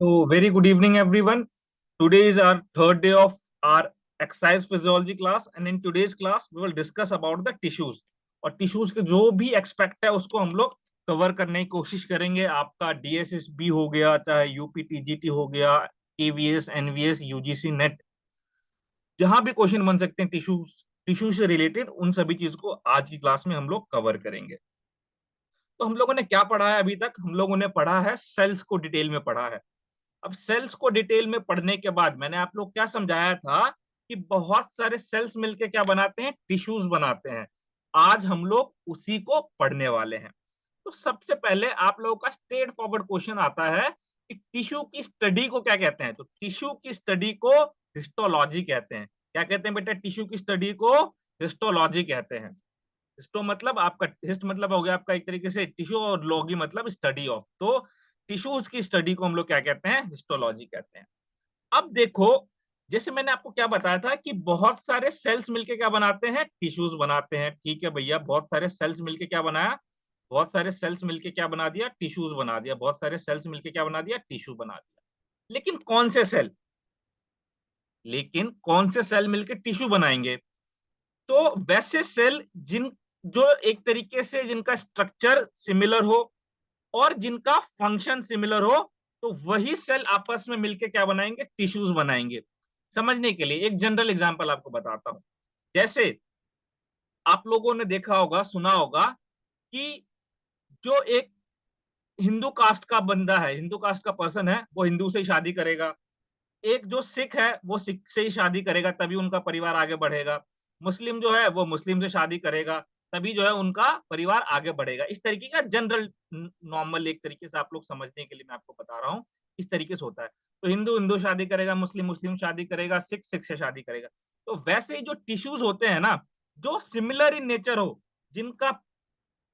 So, very good evening, everyone. Today is our third day of our exercise physiology class, and in today's class, we will discuss about the tissues. और tissues के जो भी expect है उसको हम लोग cover करने की कोशिश करेंगे. आपका DSSB हो गया, चाहे UPTGT हो गया, KVS, NVS, UGC नेट, जहां भी क्वेश्चन बन सकते हैं टिश्यू से रिलेटेड, उन सभी चीज को आज की क्लास में हम लोग कवर करेंगे. तो हम लोगों ने क्या पढ़ा है अभी तक? हम लोगों ने पढ़ा है सेल्स को डिटेल में पढ़ा है. अब सेल्स को डिटेल में पढ़ने के बाद मैंने आप लोग क्या समझाया था कि बहुत सारे सेल्स मिलके क्या बनाते हैं? टिश्यूज बनाते हैं. आज हम लोग उसी को पढ़ने वाले हैं. तो सबसे पहले आप लोगों का स्ट्रेट फॉरवर्ड क्वेश्चन आता है कि टिश्यू की स्टडी को क्या कहते हैं? तो टिश्यू की स्टडी को हिस्टोलॉजी कहते हैं. क्या कहते हैं बेटा? टिश्यू की स्टडी को हिस्टोलॉजी कहते हैं. हिस्टो मतलब आपका, हिस्ट मतलब हो गया आपका एक तरीके से टिश्यू, और लॉगी मतलब स्टडी ऑफ. तो टिश्यूज की स्टडी को हम लोग क्या कहते हैं? हिस्टोलॉजी कहते हैं. अब देखो, जैसे मैंने आपको क्या बताया था कि बहुत सारे सेल्स मिलके क्या बनाते हैं? टिश्यूज बनाते हैं. ठीक है भैया, बहुत सारे सेल्स मिलके क्या बनाया? बहुत सारे सेल्स मिलके क्या बना दिया? टिश्यूज बना दिया. बहुत सारे सेल्स मिलके क्या बना दिया? टिश्यू बना दिया. लेकिन कौन से सेल? लेकिन कौन से सेल मिलके टिश्यू बनाएंगे? तो वैसे सेल जिन जो एक तरीके से जिनका स्ट्रक्चर सिमिलर हो और जिनका फंक्शन सिमिलर हो, तो वही सेल आपस में मिलके क्या बनाएंगे? टिश्यूज बनाएंगे. समझने के लिए एक जनरल एग्जांपल आपको बताता हूं. जैसे आप लोगों ने देखा होगा, सुना होगा कि जो एक हिंदू कास्ट का बंदा है, हिंदू कास्ट का पर्सन है, वो हिंदू से ही शादी करेगा. एक जो सिख है वो सिख से ही शादी करेगा, तभी उनका परिवार आगे बढ़ेगा. मुस्लिम जो है वो मुस्लिम से शादी करेगा, तभी जो है उनका परिवार आगे बढ़ेगा. इस तरीके का जनरल नॉर्मल, एक तरीके से आप लोग समझने के लिए मैं आपको बता रहा हूँ, इस तरीके से होता है. तो हिंदू हिंदू शादी करेगा, मुस्लिम मुस्लिम शादी करेगा, सिख सिख से शादी करेगा. तो वैसे ही जो टिश्यूज होते हैं ना, जो सिमिलर इन नेचर हो, जिनका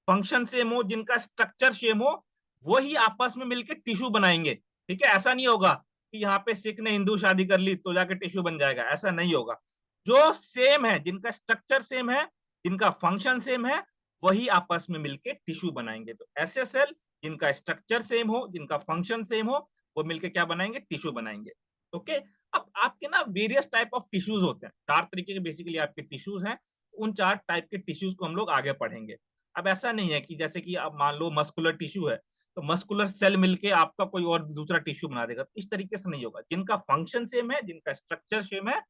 फंक्शन सेम हो, जिनका स्ट्रक्चर सेम हो, वही आपस में मिलकर टिश्यू बनाएंगे. ठीक है? ऐसा नहीं होगा कि यहाँ पे सिख ने हिंदू शादी कर ली तो जाके टिश्यू बन जाएगा. ऐसा नहीं होगा. जो सेम है, जिनका स्ट्रक्चर सेम है, जिनका फंक्शन सेम है, वही आपस में मिलके टिश्यू बनाएंगे. तो ऐसे सेल जिनका स्ट्रक्चर सेम हो, जिनका फंक्शन सेम हो, वो मिलके क्या बनाएंगे? टिश्यू बनाएंगे. ओके. अब आपके ना वेरियस टाइप ऑफ टिश्यूज होते हैं. 4 तरीके के बेसिकली आपके टिश्यूज हैं. उन 4 टाइप के टिश्यूज को हम लोग आगे पढ़ेंगे. अब ऐसा नहीं है कि जैसे कि आप मान लो मस्कुलर टिश्यू है, तो मस्कुलर सेल मिलके आपका कोई और दूसरा टिश्यू बना देगा. इस तरीके से नहीं होगा. जिनका फंक्शन सेम है, जिनका स्ट्रक्चर सेम है,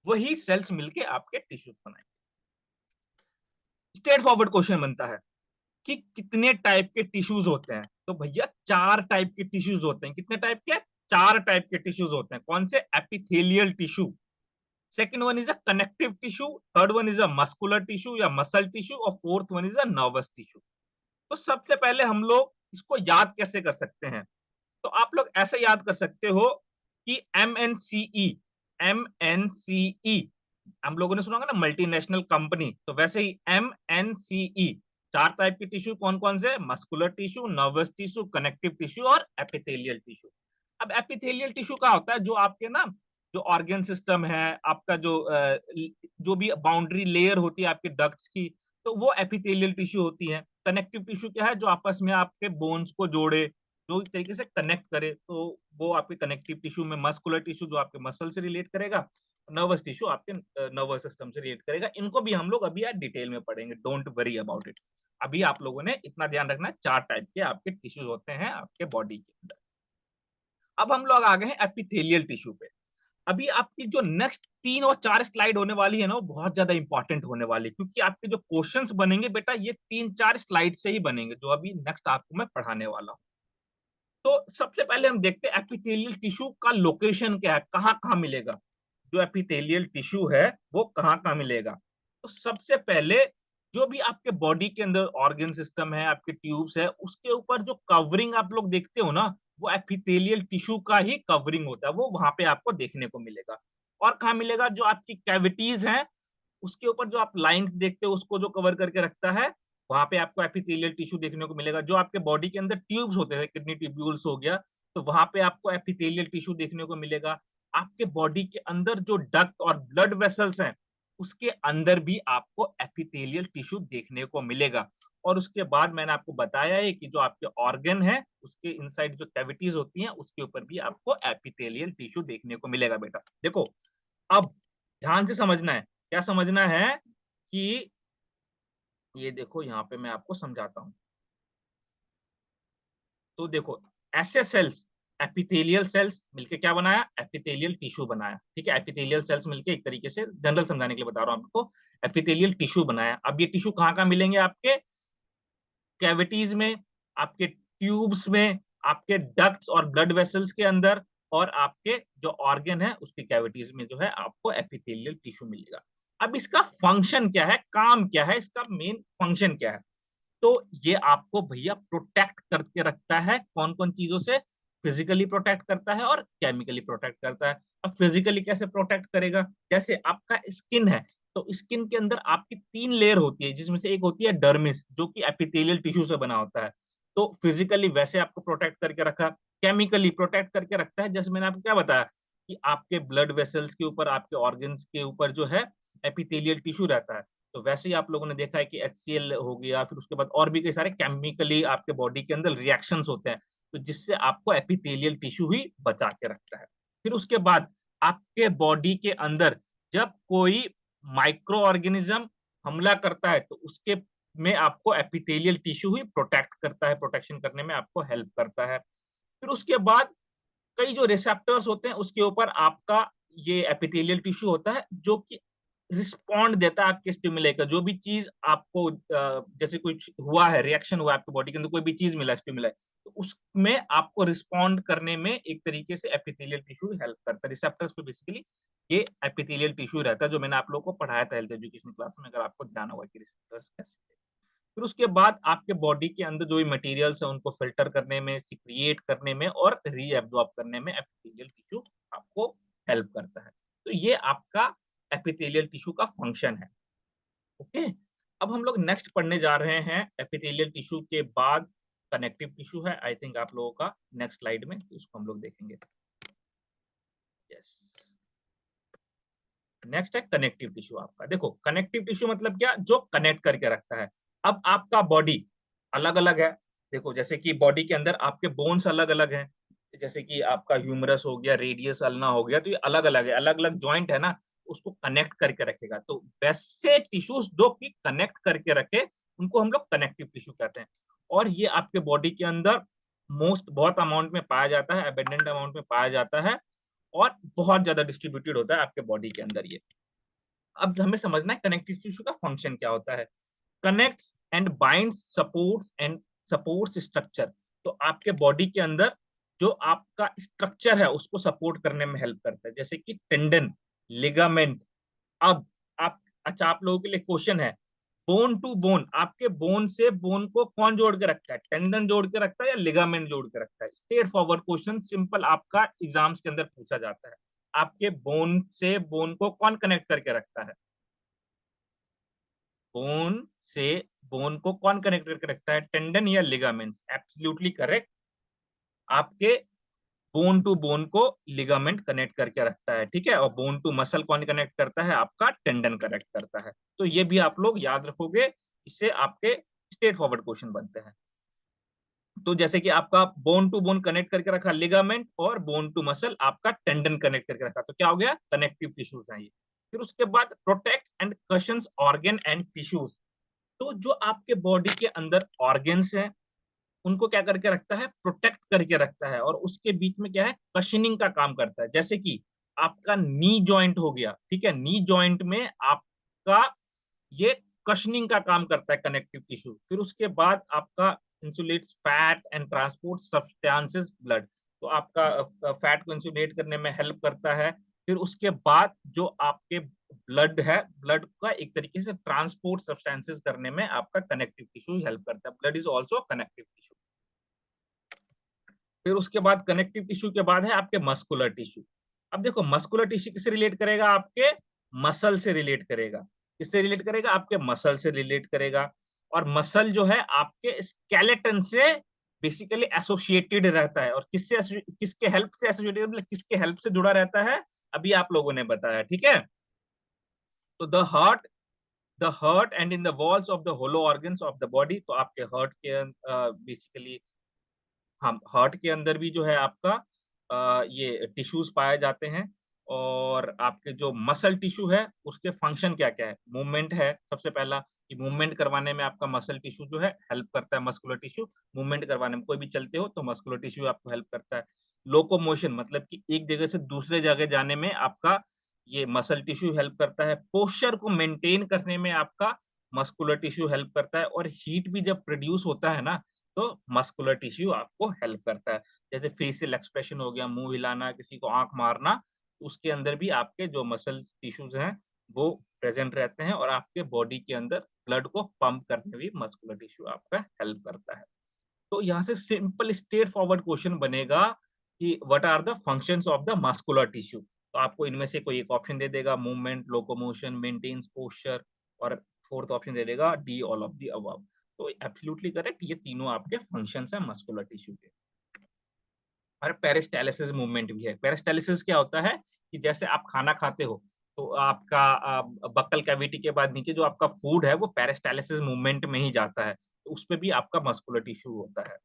वही सेल्स मिलके आपके टिश्यूज बनाएंगे. स्ट्रेट फॉरवर्ड क्वेश्चन बनता है कि कितने टाइप के टिश्यूज होते हैं? तो भैया 4 टाइप के टिश्यूज होते हैं. कितने टाइप के? 4 टाइप के टिश्यूज होते हैं. कौन से? Epithelial tissue, second one is a connective tissue, third one is a muscular tissue या मसल टिश्यू, और fourth one is a nervous tissue. तो सबसे पहले हम लोग इसको याद कैसे कर सकते हैं? तो आप लोग ऐसे याद कर सकते हो कि MNCE, MNCE, हम लोगों ने सुना होगा ना, मल्टीनेशनल कंपनी. तो वैसे ही MNCE, 4 टाइप की टिश्यू कौन कौन से? Muscular tissue, nervous tissue, connective tissue और एपिथेलियल टिश्यू. अब एपिथेलियल टिश्यू का होता है जो आपके ना, जो ऑर्गन सिस्टम है आपका, जो भी बाउंड्री लेयर होती है आपके डक्ट्स की, तो वो एपिथेलियल टिश्यू होती है. कनेक्टिव टिश्यू क्या है? जो आपस में आपके बोन्स को जोड़े, जो एक तरीके से कनेक्ट करे, तो वो आपके कनेक्टिव टिश्यू में. मस्कुलर टिश्यू जो आपके मसल से रिलेट करेगा, नर्वस टिश्यू आपके नर्वस सिस्टम से रिलेट करेगा. इनको भी हम लोग अभी यार डिटेल में पढ़ेंगे. Don't worry about it. अभी आप लोगों ने इतना ध्यान रखना है, 4 टाइप के आपके टिश्यूज होते हैं आपके बॉडी के अंदर. अब हम लोग आ गए हैं एपिथेलियल टिश्यू पे. अभी आपकी जो नेक्स्ट 3 और 4 स्लाइड होने वाली है ना, वो बहुत ज्यादा इंपॉर्टेंट होने वाली है, क्योंकि आपके जो क्वेश्चंस बनेंगे बेटा, ये 3-4 स्लाइड से ही बनेंगे, जो अभी नेक्स्ट आपको मैं पढ़ाने वाला हूँ. तो सबसे पहले हम देखते हैं एपिथेलियल टिश्यू का लोकेशन क्या है, कहाँ कहाँ मिलेगा. जो एपिथेलियल टिश्यू है वो कहाँ कहाँ मिलेगा? तो सबसे पहले, जो भी आपके बॉडी के अंदर ऑर्गन सिस्टम है, आपके ट्यूब्स है, उसके ऊपर जो कवरिंग आप लोग देखते हो ना, वो एपिथेलियल टिश्यू का ही कवरिंग होता है. वो वहां पे आपको देखने को मिलेगा. और कहाँ मिलेगा? जो आपकी कैविटीज हैं, उसके ऊपर जो आप लाइंस देखते हो, उसको जो कवर करके रखता है, वहां पे आपको एपिथेलियल टिश्यू देखने को मिलेगा. जो आपके बॉडी के अंदर ट्यूब्स होते हैं, किडनी ट्यूब्यूल्स हो गया, तो वहां पे आपको एपिथेलियल टिश्यू देखने को मिलेगा. आपके बॉडी के अंदर जो डक्ट और ब्लड वेसल्स हैं, उसके अंदर भी आपको एपिथेलियल टिश्यू देखने को मिलेगा. और उसके बाद मैंने आपको बताया है कि जो आपके ऑर्गन है उसके इनसाइड जो कैविटीज होती हैं उसके ऊपर भी आपको एपिथेलियल टिश्यू देखने को मिलेगा बेटा। देखो अब ध्यान से समझना है, क्या समझना है कि ये देखो यहाँ पे मैं आपको समझाता हूँ। तो देखो ऐसे सेल्स, एपिथेलियल सेल्स मिलके क्या बनाया, एपिथेलियल टिश्यू बनाया। ठीक है, एपिथेलियल सेल्स मिलके एक तरीके से जनरल समझाने के लिए बता रहा हूँ आपको, एपिथेलियल टिश्यू बनाया। अब ये टिश्यू कहाँ कहाँ मिलेंगे, आपके कैविटीज में, आपके ट्यूब्स में, आपके डक्ट्स और ब्लड वेसल्स के अंदर, और आपके जो ऑर्गन है उसकी कैविटीज में जो है आपको एपिथेलियल टिश्यू मिलेगा। अब इसका फंक्शन क्या है, काम क्या है, इसका मेन फंक्शन क्या है? तो ये आपको भैया प्रोटेक्ट करके रखता है कौन कौन चीजों से, फिजिकली प्रोटेक्ट करता है और केमिकली प्रोटेक्ट करता है। अब फिजिकली कैसे प्रोटेक्ट करेगा, जैसे आपका स्किन है, तो स्किन के अंदर आपकी 3 लेयर होती है, जिसमें से एक होती है डर्मिस जो कि एपिथेलियल टिश्यू से बना होता है। तो फिजिकली वैसे आपको प्रोटेक्ट करके रखा, केमिकली प्रोटेक्ट करके रखता है, जैसे मैंने आपको क्या बताया कि आपके ब्लड वेसल्स के ऊपर, आपके ऑर्गन्स के ऊपर जो है एपिथेलियल टिश्यू रहता है। तो वैसे ही आप लोगों ने देखा है कि HCl हो गया, फिर उसके बाद और भी कई सारे केमिकली आपके बॉडी के अंदर रिएक्शंस होते हैं, तो जिससे आपको एपिथेलियल टिश्यू ही बचा के रखता है। फिर उसके बाद आपके बॉडी के अंदर जब कोई माइक्रो ऑर्गेनिज्म हमला करता है तो उसके में आपको एपिथेलियल टिश्यू ही प्रोटेक्ट करता है, प्रोटेक्शन करने में आपको हेल्प करता है। फिर उसके बाद कई जो रिसेप्टर्स होते हैं उसके ऊपर आपका ये एपिथेलियल टिश्यू होता है जो कि रिस्पॉन्ड देता है आपके स्टिमुले का। जो भी चीज आपको जैसे कुछ हुआ है, रिएक्शन हुआ है आपके बॉडी के अंदर, कोई भी चीज मिला स्टिमुले, तो उसमें आपको रिस्पॉन्ड करने में एक तरीके से एपिथेलियल टिश्यू हेल्प करता है। रिसेप्टर्स पे बेसिकली ये एपिथेलियल टिश्यू रहता है, जो मैंने आप लोगों को पढ़ाया था हेल्थ एजुकेशन क्लास में, अगर आपको ध्यान होगा कि रिसेप्टर्स कैसे। फिर उसके बाद आपके बॉडी के अंदर जो भी मटेरियल्स है उनको फिल्टर करने में, सिक्रिएट करने में और रीएब्जॉर्ब करने में एपिथेलियल टिश्यू आपको हेल्प करता है। तो ये आपका एपिथेलियल टिश्यू का फंक्शन है। ओके, अब हम लोग नेक्स्ट पढ़ने जा रहे हैं एपिथेलियल टिश्यू के बाद कनेक्टिव टिश्यू है, आई थिंक आप लोगों का नेक्स्ट स्लाइड में, तो इसको हम लोग देखेंगे। यस, नेक्स्ट है कनेक्टिव टिश्यू आपका। देखो कनेक्टिव टिश्यू मतलब क्या, जो कनेक्ट करके रखता है। अब आपका बॉडी अलग अलग है, देखो जैसे कि बॉडी के अंदर आपके बोन्स अलग अलग हैं, जैसे कि आपका ह्यूमरस हो गया, रेडियस अल्ना हो गया, तो ये अलग अलग है, अलग अलग जॉइंट है ना, उसको कनेक्ट करके रखेगा। तो वैसे टिश्यूज जो कि कनेक्ट करके रखे उनको हम लोग कनेक्टिव टिश्यू कहते हैं। और ये आपके बॉडी के अंदर मोस्ट बहुत अमाउंट में पाया जाता है, एबेंडेंट अमाउंट में पाया जाता है, और बहुत ज्यादा डिस्ट्रीब्यूटेड होता है आपके बॉडी के अंदर ये। अब हमें समझना है कनेक्टिव टिश्यू का फंक्शन क्या होता है। Connects and binds, supports and supports structure. तो आपके बॉडी के अंदर जो आपका स्ट्रक्चर है उसको सपोर्ट करने में हेल्प करता है, जैसे कि टेंडन, लिगामेंट। अब आप, अच्छा आप लोगों के लिए क्वेश्चन है, बोन टू बोन, आपके बोन से बोन को कौन जोड़ के रखता है, टेंडन जोड़ के रखता है या लिगामेंट जोड़ के रखता है? स्ट्रेट फॉरवर्ड क्वेश्चन, सिंपल, आपका एग्जाम्स के अंदर पूछा जाता है। आपके बोन से बोन को कौन कनेक्ट करके रखता है? बोन से बोन को कौन कनेक्ट करके रखता है, टेंडन या लिगामेंट्स? एब्सोल्युटली करेक्ट, आपके बोन टू बोन को लिगामेंट कनेक्ट करके रखता है। ठीक है, और बोन टू मसल कौन कनेक्ट करता है, आपका टेंडन कनेक्ट करता है। तो ये भी आप लोग याद रखोगे, इससे आपके स्ट्रेट फॉरवर्ड क्वेश्चन बनते हैं। तो जैसे कि आपका बोन टू बोन कनेक्ट करके रखा लिगामेंट, और बोन टू मसल आपका टेंडन कनेक्ट करके रखा, तो क्या हो गया, कनेक्टिव टिश्यूज हैं ये। फिर उसके बाद protects and cushions organ and tissues. तो जो आपके बॉडी के अंदर ऑर्गन्स हैं उनको क्या करके रखता है, प्रोटेक्ट करके रखता है, और उसके बीच में क्या है, कशनिंग का काम करता है। जैसे कि आपका नी जॉइंट हो गया, ठीक है, नी जॉइंट में आपका ये कशनिंग का काम करता है कनेक्टिव टिश्यू। फिर उसके बाद आपका insulates fat and transport substances blood, तो आपका फैट को इंसुलेट करने में हेल्प करता है। फिर उसके बाद जो आपके ब्लड है, ब्लड का एक तरीके से ट्रांसपोर्ट सब्सटेंसेस करने में आपका कनेक्टिव टिश्यू हेल्प करता है। Blood is also connective tissue. फिर उसके बाद कनेक्टिव टिश्यू के बाद है आपके मस्कुलर टिश्यू। अब देखो मस्कुलर टिश्यू किससे रिलेट करेगा, आपके मसल से रिलेट करेगा। किससे रिलेट करेगा, आपके मसल से रिलेट करेगा। और मसल जो है आपके स्केलेटन से बेसिकली एसोसिएटेड रहता है। और किसके हेल्प से एसोसिएटेड, मतलब किसके हेल्प से जुड़ा रहता है, अभी आप लोगों ने बताया। ठीक है, तो the heart, the heart and in the walls of the hollow organs of the body. तो आपके हार्ट के बेसिकली हम हार्ट के अंदर भी जो है आपका ये टिश्यूज पाए जाते हैं। और आपके जो मसल टिश्यू है उसके फंक्शन क्या क्या है, मूवमेंट है सबसे पहला, कि मूवमेंट करवाने में आपका मसल टिश्यू जो है हेल्प करता है। मस्कुलर टिश्यू मूवमेंट करवाने में, कोई भी चलते हो तो मस्कुलर टिश्यू आपको हेल्प करता है। लोकोमोशन मतलब कि एक जगह से दूसरे जगह जाने में आपका ये मसल टिश्यू हेल्प करता है। पोस्चर को मेंटेन करने में आपका मस्कुलर टिश्यू हेल्प करता है। और हीट भी जब प्रोड्यूस होता है ना, तो मस्कुलर टिश्यू आपको हेल्प करता है। जैसे फेशियल एक्सप्रेशन हो गया, मुंह हिलाना, किसी को आंख मारना, उसके अंदर भी आपके जो मसल टिश्यूज हैं वो प्रेजेंट रहते हैं। और आपके बॉडी के अंदर ब्लड को पंप करने में भी मस्कुलर टिश्यू आपका हेल्प करता है। तो यहाँ से सिंपल स्ट्रेट फॉरवर्ड क्वेश्चन बनेगा कि what are the functions of the muscular tissue. तो आपको इनमें से कोई एक ऑप्शन दे देगा, मूवमेंट, लोकोमोशन, मेंटेन्स पोस्चर, और फोर्थ ऑप्शन दे देगा D all of the above. तो एब्सोल्युटली करेक्ट, ये तीनों आपके फंक्शंस हैं मस्कुलर टिश्यू के। और पेरिस्टालिसिस मूवमेंट भी है। पेरिस्टालिसिस क्या होता है कि जैसे आप खाना खाते हो तो आपका बक्कल कैविटी के बाद नीचे जो आपका फूड है वो पेरिस्टालिसिस मूवमेंट में ही जाता है, तो उसपे भी आपका मस्कुलर टिश्यू होता है।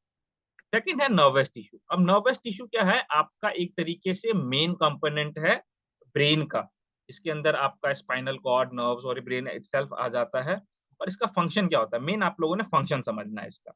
सेकंड है नर्वस टिश्यू। अब नर्वस टिश्यू क्या है, आपका एक तरीके से मेन कंपोनेंट है ब्रेन का। इसके अंदर आपका स्पाइनल कॉर्ड, नर्व्स और ब्रेन इटसेल्फ आ जाता है। और इसका फंक्शन क्या होता है, मेन आप लोगों ने फंक्शन समझना है इसका।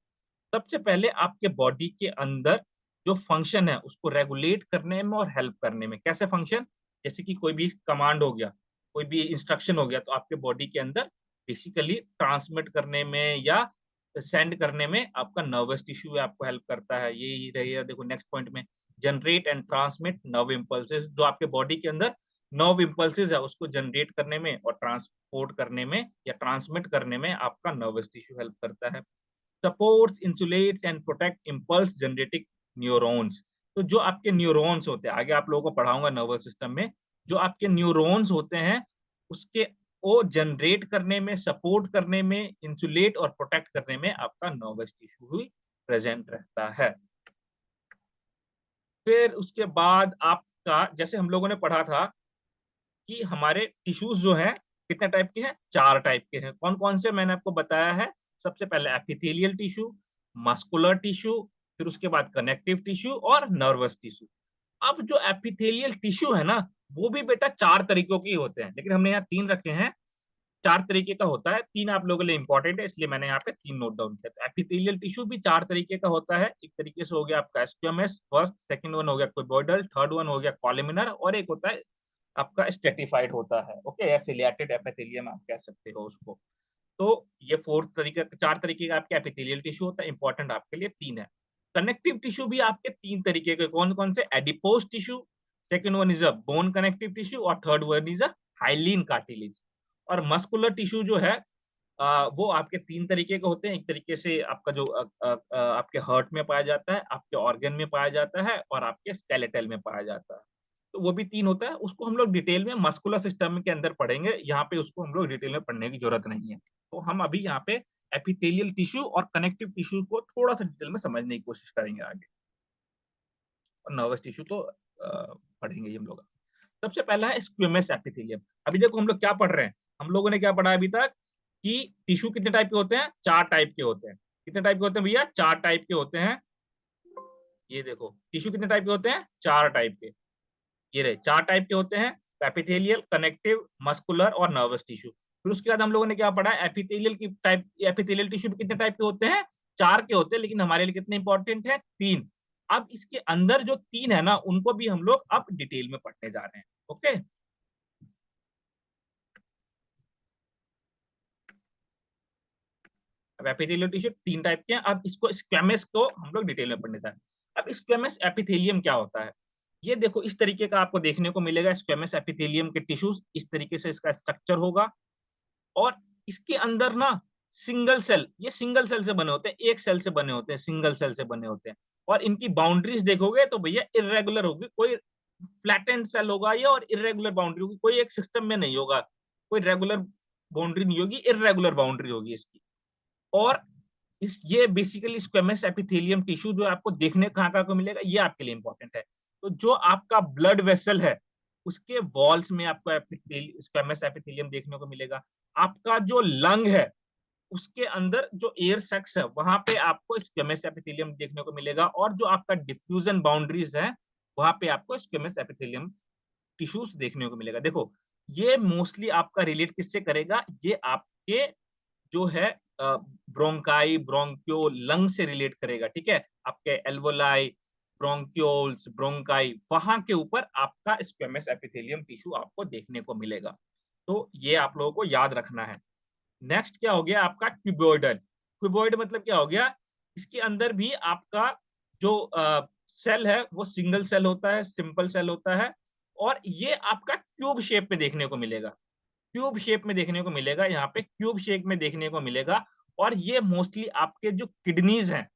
सबसे पहले आपके बॉडी के अंदर जो फंक्शन है उसको रेगुलेट करने में और हेल्प करने में। कैसे फंक्शन, जैसे कि कोई भी कमांड हो गया, कोई भी इंस्ट्रक्शन हो गया, तो आपके बॉडी के अंदर बेसिकली ट्रांसमिट करने में या सेंड करने में आपका नर्वस टिश्यू आपको हेल्प करता है। यही रही देखो नेक्स्ट पॉइंट में, generate and transmit nerve impulses. जो आपके बॉडी के अंदर नर्व इम्पल्सेस है उसको जनरेट करने में और ट्रांसपोर्ट करने में या ट्रांसमिट करने में आपका नर्वस टिश्यू हेल्प करता है। Supports, insulates and protect impulse generating neurons. तो जो आपके न्यूरॉन्स होते हैं, आगे आप लोगों को पढ़ाऊंगा नर्वस सिस्टम में, जो आपके न्यूरॉन्स होते हैं उसके वो जनरेट करने में, सपोर्ट करने में, इंसुलेट और प्रोटेक्ट करने में आपका नर्वस टिश्यू ही प्रेजेंट रहता है। फिर उसके बाद आपका, जैसे हम लोगों ने पढ़ा था कि हमारे टिश्यूज जो हैं कितने टाइप के हैं, 4 टाइप के हैं। कौन कौन से मैंने आपको बताया है, सबसे पहले एपिथेलियल टिश्यू, मस्कुलर टिश्यू, फिर उसके बाद कनेक्टिव टिश्यू और नर्वस टिश्यू। अब जो एपिथेलियल टिश्यू है ना, वो भी बेटा 4 तरीकों के होते हैं, लेकिन हमने यहाँ 3 रखे हैं। 4 तरीके का होता है, 3 आप लोगों के लिए इंपॉर्टेंट है इसलिए मैंने यहाँ पे 3 नोट डाउन किया। तो एपिथेलियल टिश्यू भी 4 तरीके का होता है। एक तरीके से हो गया आपका स्क्वेमस फर्स्ट, सेकंड वन हो गया क्यूबॉइडल, थर्ड वन हो गया कॉलमिनर, और एक होता है आपका स्ट्रेटिफाइड होता है। ओके, या सिलिएटेड एपिथेलियम आप कह सकते हो उसको। तो ये फोर्थ तरीके, 4 तरीके का आपके एपिथेलियल टिश्यू होता है। इंपॉर्टेंट आपके लिए 3 है। कनेक्टिव टिश्यू भी आपके 3 तरीके के, कौन कौन से, adipose tissue, second one is a bone connective tissue, और third one is a hyaline cartilage. और मस्कुलर टिश्यू जो है वो आपके 3 तरीके के होते हैं। एक तरीके से आपका जो आपके हार्ट में पाया जाता है, आपके ऑर्गन में पाया जाता है, और आपके स्केलेटल में पाया जाता है। तो वो भी 3 होता है, उसको हम लोग डिटेल में मस्कुलर सिस्टम के अंदर पढ़ेंगे। यहाँ पे उसको हम लोग डिटेल में पढ़ने की जरूरत नहीं है। तो हम अभी यहाँ पे एपिथेलियल टिश्यू और कनेक्टिव टिश्यू को थोड़ा सा डिटेल में समझने की कोशिश करेंगे आगे। और नर्वस टिश्यू तो पढ़ेंगे ही हम लोग। सबसे पहला है स्क्विमस एपिथेलियम। अभी देखो हम लोग क्या पढ़ रहे हैं, हम लोगों ने क्या पढ़ा अभी तक कि टिश्यू कितने टाइप के होते हैं, 4 टाइप के होते हैं। कितने टाइप के होते हैं भैया, 4 टाइप के होते हैं। ये देखो टिश्यू कितने टाइप के होते हैं, 4 टाइप के। ये रहे 4 टाइप के होते हैं, एपिथेलियल, कनेक्टिव, मस्कुलर और नर्वस टिश्यू। फिर उसके बाद हम लोगों ने क्या पढ़ा, एपिथेलियल की टाइप, एपिथेलियल टिश्यू भी कितने टाइप के होते हैं, 4 के होते हैं, लेकिन हमारे लिए कितने इंपॉर्टेंट है, 3। अब इसके अंदर जो 3 है ना, उनको भी हम लोग अब डिटेल में पढ़ने जा रहे हैं। ओके, अब एपिथेलियल टिश्यू 3 टाइप के हैं। अब इसको स्क्वेमस को हम लोग डिटेल में पढ़ने जा रहे हैं। अब स्क्वेमस एपिथेलियम क्या होता है, ये देखो इस तरीके का आपको देखने को मिलेगा। स्क्वेमस एपिथेलियम के टिश्यूज इस तरीके से इसका स्ट्रक्चर होगा। और इसके अंदर ना सिंगल सेल, ये सिंगल सेल से बने होते हैं, एक सेल से बने होते हैं, सिंगल सेल से बने होते हैं। और इनकी बाउंड्रीज देखोगे तो भैया इरेगुलर होगी, कोई फ्लैटेंड सेल होगा ये, और इरेगुलर बाउंड्री होगी, कोई एक सिस्टम में नहीं होगा, कोई रेगुलर बाउंड्री नहीं होगी, इरेगुलर बाउंड्री होगी इसकी। और इस ये बेसिकली स्क्वेमस एपिथेलियम टिश्यू जो आपको देखने कहाँ कहाँ को मिलेगा, ये आपके लिए इंपॉर्टेंट है। तो जो आपका ब्लड वेसल है उसके वॉल्स में आपको स्क्वेमस एपिथेलियम देखने को मिलेगा। आपका जो लंग है उसके अंदर जो एयर सैक्स है वहां पे आपको स्क्वेमस एपिथेलियम देखने को मिलेगा, और जो आपका डिफ्यूजन बाउंड्रीज है वहां पे आपको स्क्वेमस एपिथेलियम टिश्यूज देखने को मिलेगा। देखो ये मोस्टली आपका रिलेट किससे करेगा, ये आपके जो है ब्रोंकाई ब्रोंक्यो लंग से रिलेट करेगा, ठीक है। आपके एल्वोलाई ब्रोंक्योल्स ब्रोंकाई वहां के ऊपर आपका स्क्वेमस एपिथेलियम टिश्यू आपको देखने को मिलेगा। तो ये आप लोगों को याद रखना है। नेक्स्ट क्या हो गया आपका क्यूबोइडल। क्यूबोइड मतलब क्या हो गया, इसके अंदर भी आपका जो सेल है वो सिंगल सेल होता है, सिंपल सेल होता है, और ये आपका क्यूब शेप में देखने को मिलेगा। क्यूब शेप में देखने को मिलेगा, यहाँ पे क्यूब शेप में देखने को मिलेगा। और ये मोस्टली आपके जो किडनीज हैं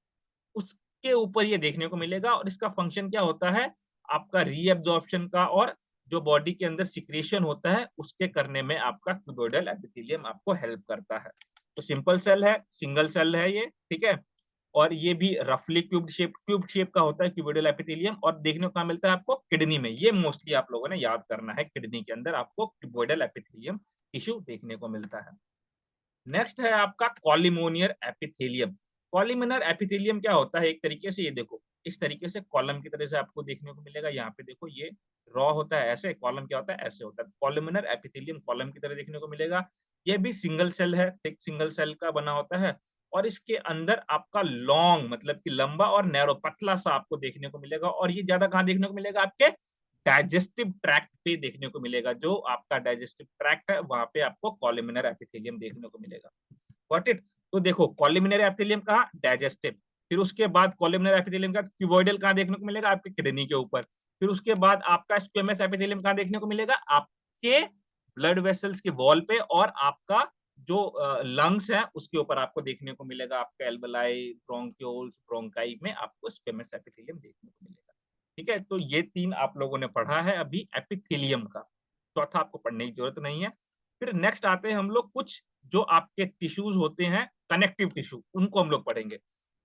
उसके ऊपर ये देखने को मिलेगा, और इसका फंक्शन क्या होता है, आपका रीएब्जॉर्प्शन का, और जो बॉडी के अंदर सिक्रेशन होता है उसके करने में आपका क्यूबोइडल एपिथेलियम आपको हेल्प करता है। तो सिंपल सेल है, सिंगल सेल है ये, ठीक है। और ये भी रफली क्यूब शेप का होता है क्यूबोइडल एपिथेलियम, और देखने को कहाँ मिलता है आपको, किडनी में। ये मोस्टली आप लोगों ने याद करना है, किडनी के अंदर आपको क्यूबोइडल एपिथेलियम टिश्यू देखने को मिलता है। नेक्स्ट है आपका कॉलिमोनियर एपिथेलियम। कॉलिमोनियर एपिथेलियम क्या होता है, एक तरीके से ये देखो इस तरीके से कॉलम की तरह से आपको देखने को मिलेगा। यहाँ पे देखो ये रॉ होता है ऐसे, कॉलम क्या होता है ऐसे होता है। कॉलिमोनियर एपिथेलियम कॉलम की तरह देखने को मिलेगा। ये भी सिंगल सेल है, थिक सिंगल सेल का बना होता है, और इसके अंदर आपका लॉन्ग मतलब कि लंबा और नैरो पतला सा आपको देखने को मिलेगा। और ये ज्यादा कहाँ देखने को मिलेगा, आपके डाइजेस्टिव ट्रैक्ट पे देखने को मिलेगा। जो आपका डाइजेस्टिव ट्रैक्ट है वहां पे आपको कॉलिमिनर एपिथेलियम देखने को मिलेगा। Got it. तो देखो कॉलिमिनर एपिथेलियम कहाँ, डाइजेस्टिव। फिर उसके बाद कॉलिमिनर एपिथेलियम का क्यूबोइडल कहाँ देखने को मिलेगा, आपके किडनी के ऊपर। फिर उसके बाद आपका स्क्वेमस एपिथेलियम कहाँ देखने को मिलेगा, आपके ब्लड वेसल्स के वॉल पे, और आपका जो लंग्स है उसके ऊपर आपको देखने को मिलेगा। आपका एल्वलाई ब्रोंक्योल्स ब्रोंकाई में आपको स्क्वेमस एपिथेलियम देखने को मिलेगा। ठीक है, तो ये तीन आप लोगों ने पढ़ा है अभी एपिथेलियम का, चौथा आपको पढ़ने की जरूरत नहीं है। फिर नेक्स्ट आते हैं हम लोग कुछ जो आपके टिश्यूज होते हैं कनेक्टिव टिश्यू, उनको हम लोग पढ़ेंगे।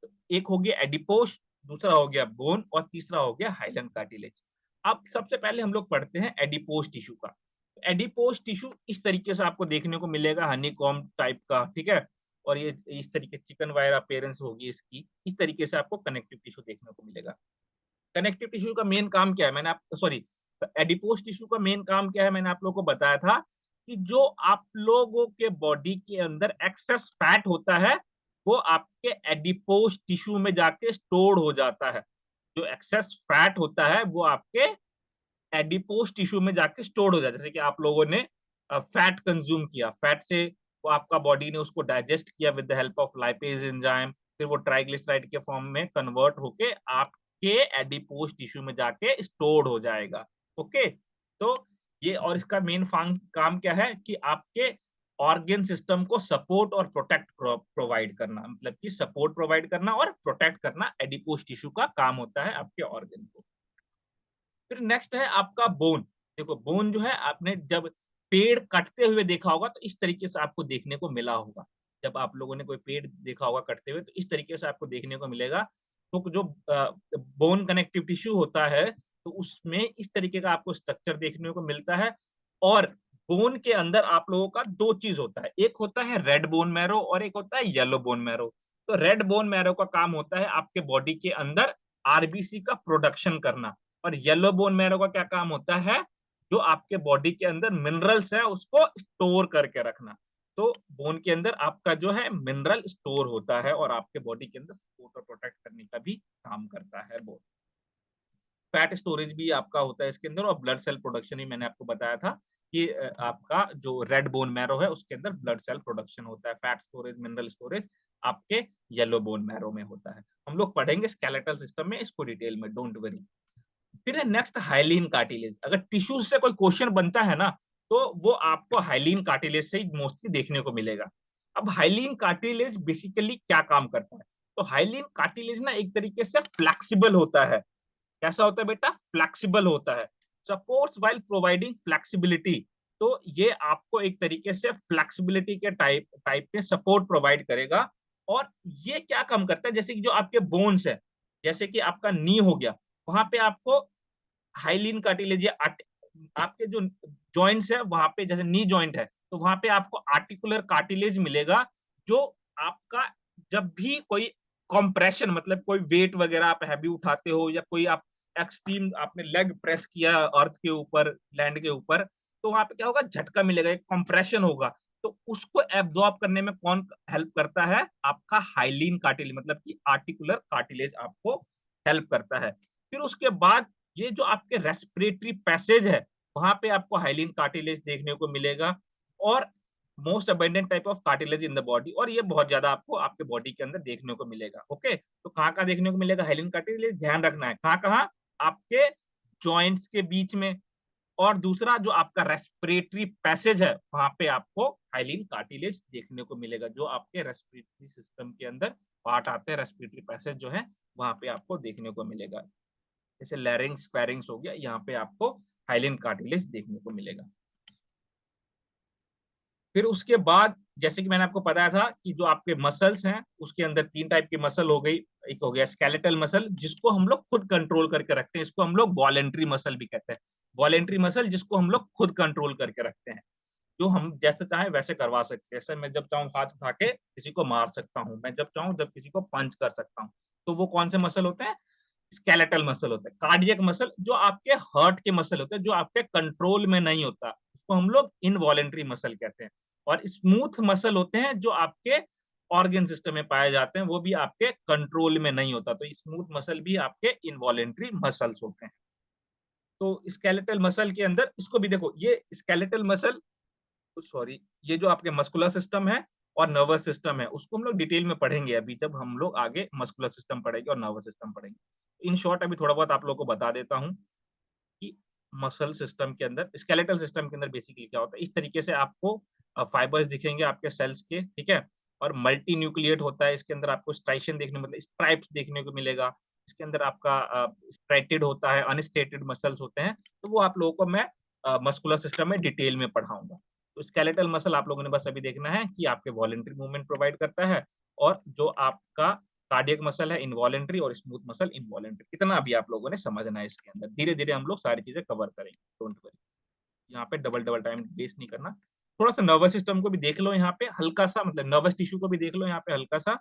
तो एक हो गया एडिपोस, दूसरा हो गया बोन, और तीसरा हो गया हाइलन कार्टिलेज। अब सबसे पहले हम लोग पढ़ते हैं एडिपोस टिश्यू का। एडिपोस टिश्यू इस तरीके से आपको देखने को मिलेगा, हनीकॉम टाइप का, ठीक है। और ये इस तरीके चिकन वायर अपीयरेंस होगी इसकी, इस तरीके से आपको कनेक्टिव टिश्यू देखने को मिलेगा। कनेक्टिव टिश्यू का मेन काम क्या है, मैंने आप सॉरी एडिपोस टिश्यू का मेन काम क्या है, मैंने आप लोगों को बताया था कि जो आप लोगों के बॉडी के अंदर एक्सेस फैट होता है वो आपके एडिपोस टिश्यू में जाके स्टोर हो जाता है। जो एक्सेस फैट होता है वो आपके एडिपोस टिश्यू में जाके स्टोर हो जाता है। जैसे कि आप लोगों ने फैट कंज्यूम किया, फैट से वो आपका बॉडी ने उसको डाइजेस्ट किया with the help of lipase enzyme, फिर वो ट्राइग्लिसराइड के फॉर्म में कन्वर्ट होके आपके एडिपोस टिश्यू में जाके स्टोर हो जाएगा। ओके, तो ये, और इसका मेन काम क्या है कि आपके ऑर्गन सिस्टम को सपोर्ट और प्रोटेक्ट प्रोवाइड करना, मतलब कि सपोर्ट प्रोवाइड करना और प्रोटेक्ट करना एडिपोस टिश्यू का काम होता है आपके ऑर्गन को। फिर नेक्स्ट है आपका बोन। देखो बोन जो है आपने जब पेड़ कटते हुए देखा होगा तो इस तरीके से आपको देखने को मिला होगा। जब आप लोगों ने कोई पेड़ देखा होगा कटते हुए तो इस तरीके से आपको देखने को मिलेगा। तो जो बोन कनेक्टिव टिश्यू होता है तो उसमें इस तरीके का आपको स्ट्रक्चर देखने को मिलता है। और बोन के अंदर आप लोगों का दो चीज होता है, एक होता है रेड बोन मैरो और एक होता है येलो बोन मैरो। तो रेड बोन मैरो का काम होता है आपके बॉडी के अंदर आरबीसी का प्रोडक्शन करना, और येलो बोन मैरो का क्या काम होता है, जो आपके बॉडी के अंदर मिनरल्स है उसको स्टोर करके रखना। तो बोन के अंदर आपका जो है मिनरल स्टोर होता है और आपके बॉडी के अंदर सपोर्ट और प्रोटेक्ट करने का भी काम करता है बोन। फैट स्टोरेज भी आपका होता है इसके अंदर, और ब्लड सेल प्रोडक्शन ही मैंने आपको बताया था कि आपका जो रेड बोन मैरो है उसके अंदर ब्लड सेल प्रोडक्शन होता है। फैट स्टोरेज मिनरल स्टोरेज आपके येलो बोन मैरो में होता है। हम लोग पढ़ेंगे स्केलेटल सिस्टम में इसको डिटेल में, डोंट वरी। फिर है नेक्स्ट हाइलिन कार्टिलेज। अगर टिश्यूज से कोई क्वेश्चन बनता है ना तो वो आपको हाइलिन कार्टिलेज से ही मोस्टली देखने को मिलेगा। अब हाइलिन कार्टिलेज बेसिकली क्या काम करता है, तो हाइलिन कार्टिलेज ना एक तरीके से फ्लेक्सिबल होता है। कैसा होता है बेटा, फ्लेक्सिबल होता है, सपोर्ट्स व्हाइल प्रोवाइडिंग फ्लेक्सिबिलिटी। तो ये आपको एक तरीके से फ्लेक्सिबिलिटी के टाइप में सपोर्ट प्रोवाइड करेगा। और ये क्या काम करता है, जैसे कि जो आपके बोन्स है, जैसे कि आपका नी हो गया, वहां पे आपको हाइलिन कार्टिलेज आपके जो जॉइंट्स है वहां पे, जैसे नी जॉइंट है तो वहां पे आपको आर्टिकुलर कार्टिलेज मिलेगा, जो आपका जब भी कोई कंप्रेशन, मतलब कोई वेट वगैरह आप हैवी उठाते हो, या कोई आप एक्सट्रीम आपने लेग प्रेस किया अर्थ के ऊपर, लैंड के ऊपर, तो वहां पे क्या होगा, झटका मिलेगा, एक कंप्रेशन होगा। तो उसको एब्जॉर्ब करने में कौन हेल्प करता है, आपका हाइलिन कार्टिलेज, मतलब कि आर्टिकुलर कार्टिलेज आपको हेल्प करता है। फिर उसके बाद ये जो आपके रेस्पिरेटरी पैसेज है, वहां पे आपको हाइलिन कार्टिलेज देखने को मिलेगा, और most abundant type of cartilage in the body, और ये बहुत ज्यादा आपको आपके बॉडी के अंदर देखने को मिलेगा। ओके, तो कहाँ कहाँ देखने को मिलेगा हाइलिन कार्टिलेज, ध्यान रखना है, कहाँ कहाँ, आपके जॉइंट्स के बीच में, और दूसरा जो आपका रेस्पिरेटरी पैसेज है, वहां पे आपको हाइलिन कार्टिलेज देखने को मिलेगा, जो आपके रेस्पिरेटरी सिस्टम के अंदर पार्ट आते हैं, रेस्पिरेटरी पैसेज जो है वहां पे आपको देखने को मिलेगा। जैसे लैरिंग्स फेरिंग्स हो गया, यहाँ पे आपको हाइलिन कार्टिलेज देखने को मिलेगा। फिर उसके बाद जैसे कि मैंने आपको बताया था कि जो आपके मसल्स हैं, उसके अंदर तीन टाइप की मसल हो गई। एक हो गया स्केलेटल मसल, जिसको हम लोग खुद कंट्रोल करके रखते हैं, इसको हम लोग वॉलेंट्री मसल भी कहते हैं। वॉलेंट्री मसल जिसको हम लोग खुद कंट्रोल करके रखते हैं, जो हम जैसे चाहे वैसे करवा सकते हैं। जैसे मैं जब चाहूँ हाथ उठा के किसी को मार सकता हूँ, मैं जब चाहूँ जब किसी को पंच कर सकता हूँ। तो वो कौन से मसल होते हैं, स्केलेटल मसल होता है। कार्डियक मसल जो आपके हार्ट के मसल होते हैं, जो आपके कंट्रोल में नहीं होता, उसको हम लोग इनवॉलेंट्री मसल कहते हैं। और स्मूथ मसल होते हैं जो आपके ऑर्गन सिस्टम में पाए जाते हैं, वो भी आपके कंट्रोल में नहीं होता, तो स्मूथ मसल भी आपके इनवॉलेंट्री मसल्स होते हैं। तो स्केलेटल मसल के अंदर इसको भी देखो, ये स्केलेटल मसल, सॉरी, ये जो आपके मस्कुलर सिस्टम है और नर्वस सिस्टम है, उसको हम लोग डिटेल में पढ़ेंगे अभी, जब हम लोग आगे मस्कुलर सिस्टम पढ़ेंगे और नर्वस सिस्टम पढ़ेंगे। इन शॉर्ट अभी थोड़ा बहुत आप लोगों को बता देता हूँ कि मसल सिस्टम के अंदर, स्केलेटल सिस्टम के अंदर बेसिकली क्या होता है। इस तरीके से आपको फाइबर्स दिखेंगे आपके सेल्स के, ठीक है, और मल्टी न्यूक्लिएट होता है। इसके अंदर आपको स्ट्राइशन देखने, मतलब स्ट्राइप्स देखने को मिलेगा। इसके अंदर आपका स्ट्रेटेड होता है, अनस्टेटेड मसल्स होते हैं। तो वो आप लोगों को मैं मस्कुलर सिस्टम में डिटेल में पढ़ाऊंगा। तो स्केलेटल मसल आप लोगों ने बस अभी देखना है कि आपके वॉलेंट्री मूवमेंट प्रोवाइड करता है, और जो आपका कार्डियक मसल है इनवॉलेंट्री, और स्मूथ मसल इनवॉलेंट्री। इतना अभी आप लोगों ने समझना है। इसके अंदर धीरे धीरे हम लोग सारी चीजें कवर करेंगे, डोंट वरी। यहाँ पे डबल डबल टाइम वेस्ट नहीं करना। थोड़ा सा नर्वस सिस्टम को भी देख लो यहाँ पे हल्का सा, मतलब नर्वस टिश्यू को भी देख लो यहाँ पे हल्का सा।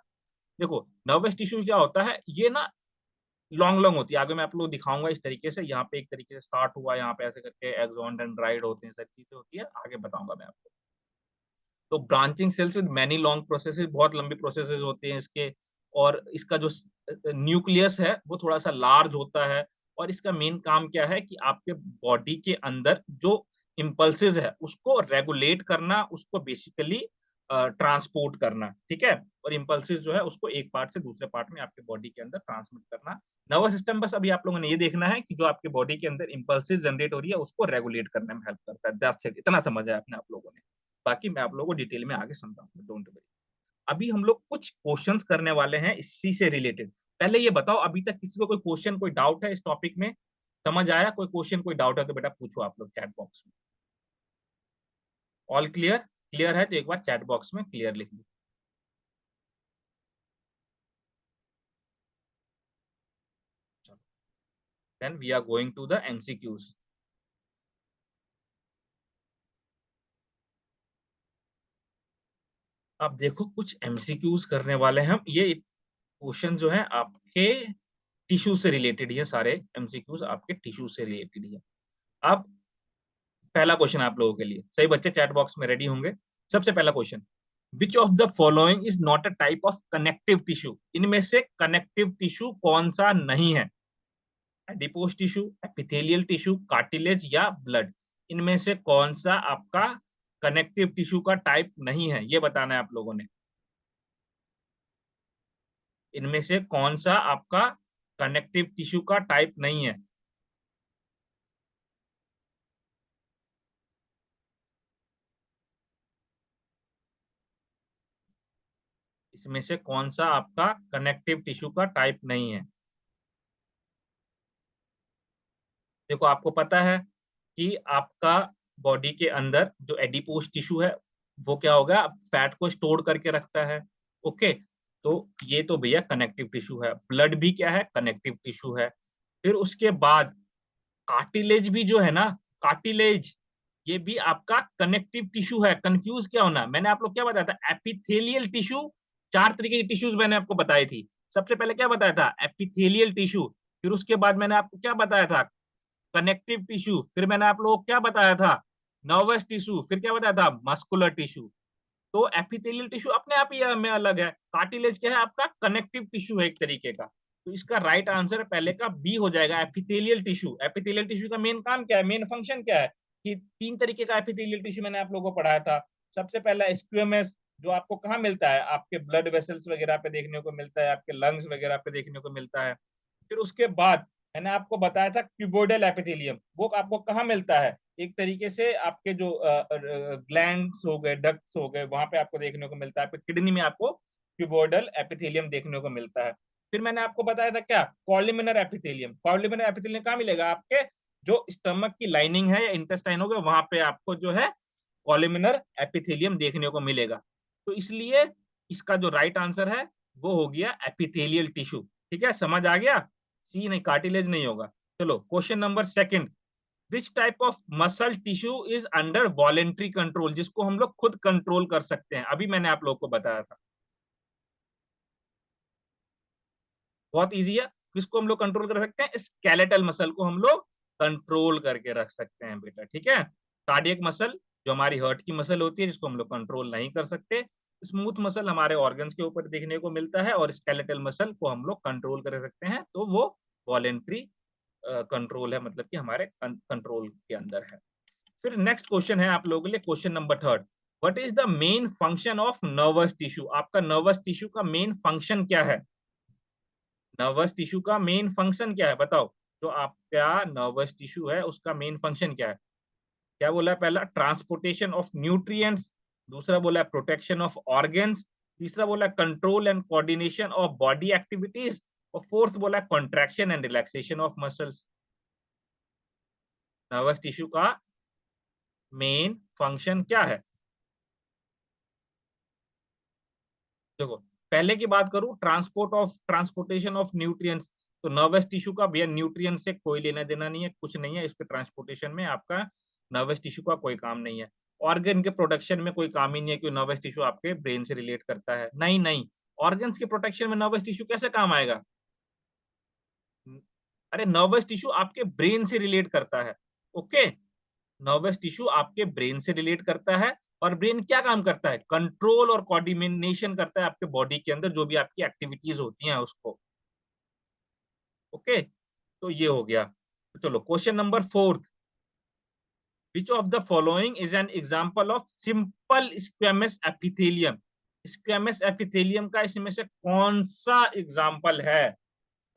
देखो नर्वस टिश्यू क्या होता है, ये ना लॉन्ग लॉन्ग होती है। आगे मैं आप लोग दिखाऊंगा इस तरीके से, यहाँ पे एक तरीके से स्टार्ट हुआ, यहाँ पे ऐसे करके एक्सॉन डेंड्राइट होते हैं, सारी चीजें होती है, आगे बताऊंगा मैं आपको। तो branching cells with many long processes, बहुत लंबी प्रोसेसेस होते हैं इसके। और इसका जो न्यूक्लियस है वो थोड़ा सा लार्ज होता है। और इसका मेन काम क्या है कि आपके बॉडी के अंदर जो इम्पल्सेस है उसको रेगुलेट करना, उसको बेसिकली ट्रांसपोर्ट करना, ठीक है। और इम्पल्सेस जो है उसको एक पार्ट से दूसरे पार्ट में आपके बॉडी के अंदर ट्रांसमिट करना। नर्वस सिस्टम बस अभी आप लोगों ने ये देखना है कि जो आपके बॉडी के अंदर इम्पल्सेस जनरेट हो रही है उसको रेगुलेट करने में हेल्प करता है। दैट्स इट, इतना समझा है आपने आप लोगों ने। बाकी मैं आप लोगों को डिटेल में आगे समझाऊंगा, डोंट वरी। अभी हम लोग कुछ क्वेश्चंस करने वाले हैं इसी से रिलेटेड। पहले ये बताओ, अभी तक किसी को कोई क्वेश्चन, कोई डाउट है इस टॉपिक में? समझ आया? कोई क्वेश्चन, कोई डाउट है तो बेटा पूछो आप लोग चैट बॉक्स में। All clear? क्लियर है तो एक बार चैट बॉक्स में क्लियर लिख दो। Then we are going to the MCQs. अब देखो कुछ एमसीक्यूज करने वाले हैं हम। ये क्वेश्चन जो है आपके टिश्यू से रिलेटेड, ये सारे एमसीक्यूज आपके टिश्यू से रिलेटेड है। अब पहला क्वेश्चन आप लोगों के लिए, सही बच्चे चैट बॉक्स में रेडी होंगे। सबसे पहला question, which of the following is not a type of connective tissue? इनमें से कनेक्टिव टिश्यू कौन सा नहीं है? Adipose tissue, epithelial tissue, cartilage या ब्लड? इनमें से कौन सा आपका कनेक्टिव टिश्यू का टाइप नहीं है, ये बताना है आप लोगों ने। इनमें से कौन सा आपका कनेक्टिव टिश्यू का टाइप नहीं है? इसमें से कौन सा आपका कनेक्टिव टिश्यू का टाइप नहीं है? देखो आपको पता है कि आपका बॉडी के अंदर जो एडिपोज टिश्यू है वो क्या होगा, फैट को स्टोर करके रखता है। ओके, तो ये तो भैया कनेक्टिव टिश्यू है। ब्लड भी क्या है, कनेक्टिव टिश्यू है। फिर उसके बाद कार्टिलेज भी जो है ना, कार्टिलेज, ये भी आपका कनेक्टिव टिश्यू है। कंफ्यूज क्या होना, मैंने आप लोग क्या बताया था, एपिथेलियल टिश्यू, 4 तरीके की टिश्यूज मैंने आपको बताई थी। सबसे पहले क्या बताया था, एपिथेलियल टिश्यू, फिर उसके बाद मैंने आपको क्या बताया था, कनेक्टिव टिश्यू, फिर मैंने आप लोगों को क्या बताया था, नर्वस टिश्यू, फिर क्या बताया था, मस्कुलर टिश्यू। तो एपिथेलियल टिश्यू अपने आप ही में अलग है, कार्टिलेज क्या है आपका, कनेक्टिव टिश्यू है एक तरीके का। तो इसका राइट आंसर पहले का बी हो जाएगा, एपिथेलियल टिश्यू। एपिथेलियल टिश्यू का मेन काम क्या है, मेन फंक्शन क्या है, कि 3 तरीके का एपिथेलियल टिश्यू मैंने आप लोगों को पढ़ाया था। सबसे पहला स्क्वेमस, जो आपको कहाँ मिलता है, आपके ब्लड वेसल्स वगैरह पे देखने को मिलता है, आपके लंग्स वगैरह पे देखने को मिलता है। फिर उसके बाद मैंने आपको बताया था क्यूबोइडल एपिथेलियम, वो आपको कहाँ मिलता है, एक तरीके से आपके जो ग्लैंड्स हो गए, डक्ट्स हो गए, वहां पे आपको देखने को मिलता है, आपके किडनी में आपको क्यूबोइडल एपिथेलियम देखने को मिलता है। फिर मैंने आपको बताया था क्या, कॉलिमिनर एपिथेलियम। कॉलिमिनर एपिथेलियम कहाँ मिलेगा, आपके जो स्टमक की लाइनिंग है या इंटेस्टाइन हो गया, वहां पे आपको जो है कॉलिमिनर एपिथेलियम देखने को मिलेगा। तो इसलिए इसका जो राइट आंसर है वो हो गया एपिथेलियल टिश्यू। ठीक है, समझ आ गया, सी नहीं, कार्टिलेज नहीं होगा। चलो question number second, which type of muscle tissue is under voluntary control, जिसको हम लोग खुद कंट्रोल कर सकते हैं, अभी मैंने आप लोग को बताया था। बहुत इजी है, किसको हम लोग कंट्रोल कर सकते हैं, स्केलेटल मसल को हम लोग कंट्रोल करके रख सकते हैं बेटा। ठीक है, कार्डियक मसल जो हमारी हार्ट की मसल होती है, जिसको हम लोग कंट्रोल नहीं कर सकते। स्मूथ मसल हमारे ऑर्गन्स के ऊपर देखने को मिलता है, और स्केलेटल मसल को हम लोग कंट्रोल कर सकते हैं, तो वो वॉलेंट्री कंट्रोल है, मतलब कि हमारे कंट्रोल के अंदर है। फिर नेक्स्ट क्वेश्चन है आप लोगों के लिए, question number third, what is the main function of nervous tissue, आपका नर्वस टिश्यू का मेन फंक्शन क्या है, नर्वस टिश्यू का मेन फंक्शन क्या है बताओ, जो आपका नर्वस टिश्यू है उसका मेन फंक्शन क्या है। क्या बोला है, पहला ट्रांसपोर्टेशन ऑफ न्यूट्रिएंट्स, दूसरा बोला है प्रोटेक्शन ऑफ ऑर्गन्स, तीसरा बोला control and coordination of body activities, और फोर्थ बोला contraction and relaxation of muscles. Nervous tissue का मेन फंक्शन क्या है, देखो पहले की बात करूं, ट्रांसपोर्टेशन ऑफ न्यूट्रिएंट्स, तो नर्वस टिश्यू का भैया न्यूट्रिएंट से कोई लेना देना नहीं है, कुछ नहीं है इसके ट्रांसपोर्टेशन में, आपका नर्वस टिश्यू का कोई काम नहीं है। ऑर्गन के प्रोटेक्शन में कोई काम ही नहीं है, क्योंकि नर्वस टिश्यू आपके ब्रेन से रिलेट करता है, नहीं नहीं, ऑर्गन्स के प्रोटेक्शन में नर्वस टिश्यू कैसे काम आएगा, अरे नर्वस टिश्यू आपके ब्रेन से रिलेट करता है। ओके, नर्वस टिश्यू आपके ब्रेन से रिलेट करता है, और ब्रेन क्या काम करता है, कंट्रोल और कोऑर्डिनेशन करता है आपके बॉडी के अंदर जो भी आपकी एक्टिविटीज होती हैं उसको। ओके, तो ये हो गया। तो चलो question number fourth, which of the following is an example of simple squamous epithelium, squamous epithelium का इसमें से कौन सा एग्जांपल है,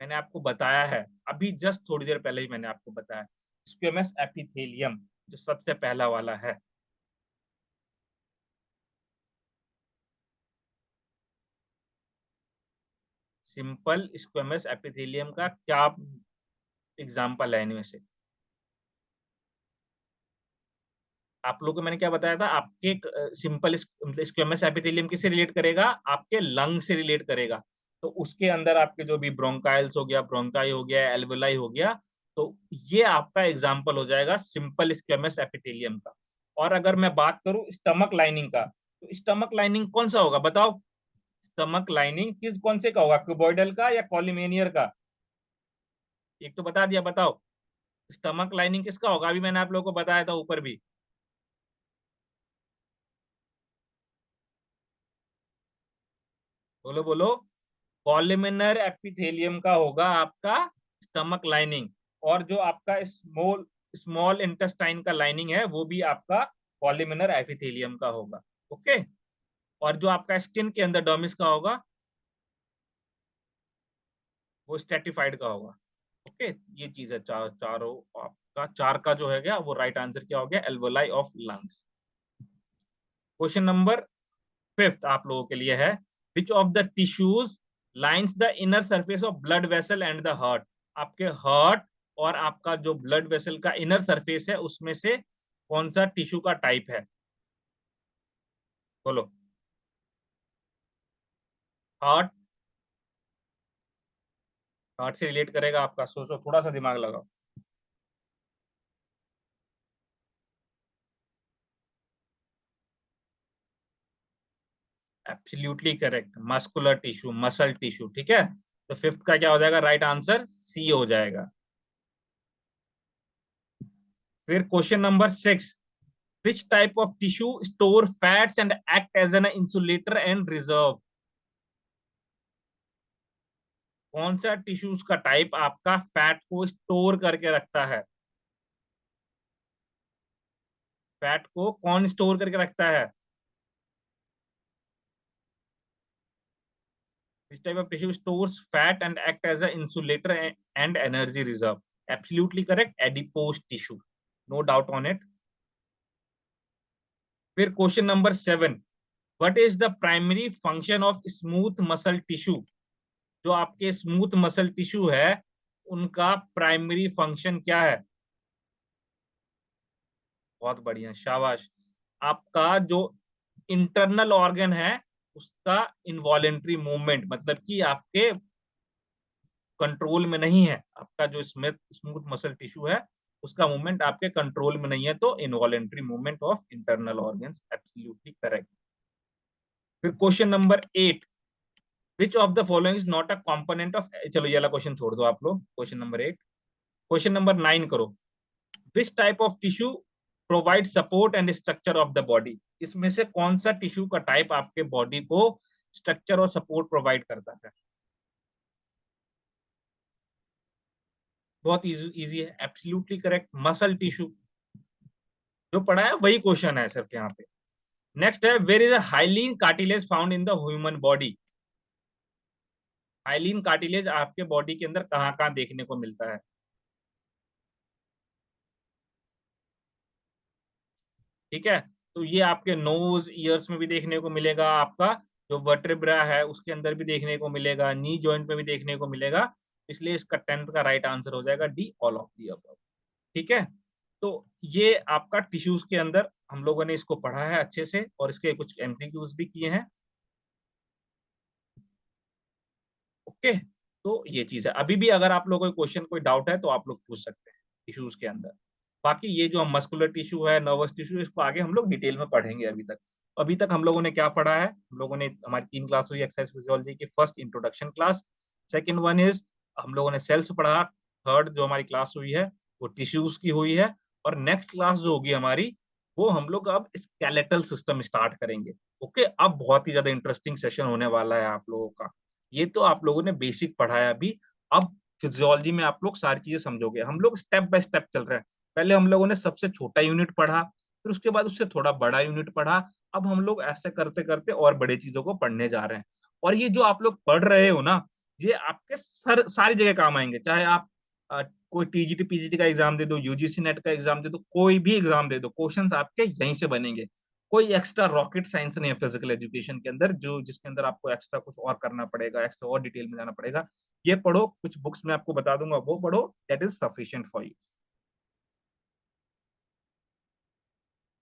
मैंने आपको बताया है अभी जस्ट थोड़ी देर पहले ही मैंने आपको बताया, स्क्वेमस एपिथेलियम जो सबसे पहला वाला है। सिंपल स्क्वेमस एपिथेलियम का क्या एग्जांपल है इनमें से, आप लोगों को मैंने क्या बताया था, आपके सिंपल मतलब स्क्वेमस एपिथेलियम किससे रिलेट करेगा, आपके लंग से रिलेट करेगा। तो उसके अंदर आपके जो भी ब्रोंकाइल्स हो गया, ब्रोंकाई हो गया, एल्वेलाई हो गया, तो ये आपका एग्जांपल हो जाएगा सिंपल स्क्वेमस एपिथेलियम का। और अगर मैं बात करूं स्टमक लाइनिंग का, तो स्टमक लाइनिंग कौन सा होगा बताओ, स्टमक लाइनिंग किस कौन से का होगा, क्यूबॉइडल का या कॉलिमेनियर का, एक तो बता दिया, बताओ स्टमक लाइनिंग किसका होगा, अभी मैंने आप लोगों को बताया था ऊपर भी, बोलो बोलो, कॉलिमिनर एपिथेलियम का होगा आपका स्टमक लाइनिंग। और जो आपका स्मॉल स्मॉल इंटेस्टाइन का लाइनिंग है वो भी आपका कॉलिमिनर एपिथेलियम का होगा। ओके, और जो आपका स्किन के अंदर डर्मिस का होगा वो स्ट्रेटिफाइड का होगा। ओके, ये चीज है, चारों आपका, चार का जो है गया वो राइट आंसर क्या हो गया, alveoli of lungs. Question number fifth आप लोगों के लिए है, विच of the tissues lines the inner surface of blood vessel and the heart, आपके हार्ट और आपका जो ब्लड वेसल का इनर सरफेस है उसमें से कौन सा टिश्यू का टाइप है, बोलो। हार्ट, हार्ट से रिलेट करेगा आपका, सोचो थोड़ा सा दिमाग लगाओ। Absolutely correct, muscular tissue, muscle tissue, ठीक है। तो फिफ्थ का क्या हो जाएगा, राइट आंसर सी हो जाएगा। फिर question number 6, which type of tissue store fats and act as an insulator and reserve. कौन सा टिश्यूज का टाइप आपका फैट को स्टोर करके रखता है? फैट को कौन स्टोर करके रखता है? Which type of tissue stores fat and act as an insulator and energy reserve? Absolutely correct. Adipose tissue. No doubt on it. फिर question number 7, what is the primary function of smooth muscle tissue? जो आपके smooth muscle tissue है उनका primary function क्या है? बहुत बढ़िया, शाबाश। आपका जो इंटरनल ऑर्गन है उसका इनवॉलेंट्री मूवमेंट, मतलब कि आपके कंट्रोल में नहीं है। आपका जो स्मूथ मसल टिश्यू है उसका मूवमेंट आपके कंट्रोल में नहीं है, तो involuntary movement of internal organs, absolutely correct. फिर question number 8, which of the following is not a component of, चलो ये वाला क्वेश्चन छोड़ दो आप लोग, क्वेश्चन नंबर 8। क्वेश्चन नंबर 9 करो, विच type of tissue provide support and structure of the body. इसमें से कौन सा टिश्यू का टाइप आपके बॉडी को स्ट्रक्चर और सपोर्ट प्रोवाइड करता है? बहुत इजी है, एब्सोल्युटली करेक्ट, मसल टिश्यू। जो पढ़ा है वही क्वेश्चन है सिर्फ यहाँ पे। नेक्स्ट है, where is a hyaline cartilage found in the human body. Hyaline cartilage आपके बॉडी के अंदर कहाँ कहाँ देखने को मिलता है? ठीक है, तो ये आपके नोज ईयर्स में भी देखने को मिलेगा, आपका जो वर्टेब्रा है उसके अंदर भी देखने को मिलेगा, नी जॉइंट में भी देखने को मिलेगा। इसलिए इसका 10th का राइट आंसर हो जाएगा D, all of the above. ठीक है, तो ये आपका टिश्यूज के अंदर हम लोगों ने इसको पढ़ा है अच्छे से, और इसके कुछ एमसीक्यूज भी किए हैं। ओके, तो ये चीज है। अभी भी अगर आप लोगों को क्वेश्चन कोई डाउट है तो आप लोग पूछ सकते हैं टिश्यूज के अंदर। बाकी ये जो हम मस्कुलर टिश्यू है, नर्वस टिश्यू, इसको आगे हम लोग डिटेल में पढ़ेंगे। अभी तक हम लोगों ने क्या पढ़ा है, हम लोगों ने, हमारी 3 क्लास हुई एक्सरसाइज फिजियोलॉजी की। First introduction class, second one is हम लोगों ने सेल्स पढ़ा, थर्ड जो हमारी क्लास हुई है वो टिश्यूज की हुई है, और नेक्स्ट क्लास जो होगी हमारी वो हम लोग अब स्केलेटल सिस्टम स्टार्ट करेंगे। ओके, अब बहुत ही ज्यादा इंटरेस्टिंग सेशन होने वाला है आप लोगों का। ये तो आप लोगों ने बेसिक पढ़ा है अभी, अब फिजियोलॉजी में आप लोग सारी चीजें समझोगे। हम लोग स्टेप बाय स्टेप चल रहे हैं। पहले हम लोगों ने सबसे छोटा यूनिट पढ़ा, फिर उसके बाद उससे थोड़ा बड़ा यूनिट पढ़ा। अब हम लोग ऐसे करते करते और बड़े चीजों को पढ़ने जा रहे हैं। और ये जो आप लोग पढ़ रहे हो ना, ये आपके सारी जगह काम आएंगे। चाहे आप कोई टीजीटी पीजीटी का एग्जाम दे दो, यूजीसी नेट का एग्जाम दे दो, कोई भी एग्जाम दे दो, क्वेश्चंस आपके यहीं से बनेंगे। कोई एक्स्ट्रा रॉकेट साइंस नहीं है फिजिकल एजुकेशन के अंदर, जो जिसके अंदर आपको एक्स्ट्रा कुछ और करना पड़ेगा, एक्स्ट्रा और डिटेल में जाना पड़ेगा। ये पढ़ो, कुछ बुक्स में आपको बता दूंगा वो पढ़ो, that is sufficient for you.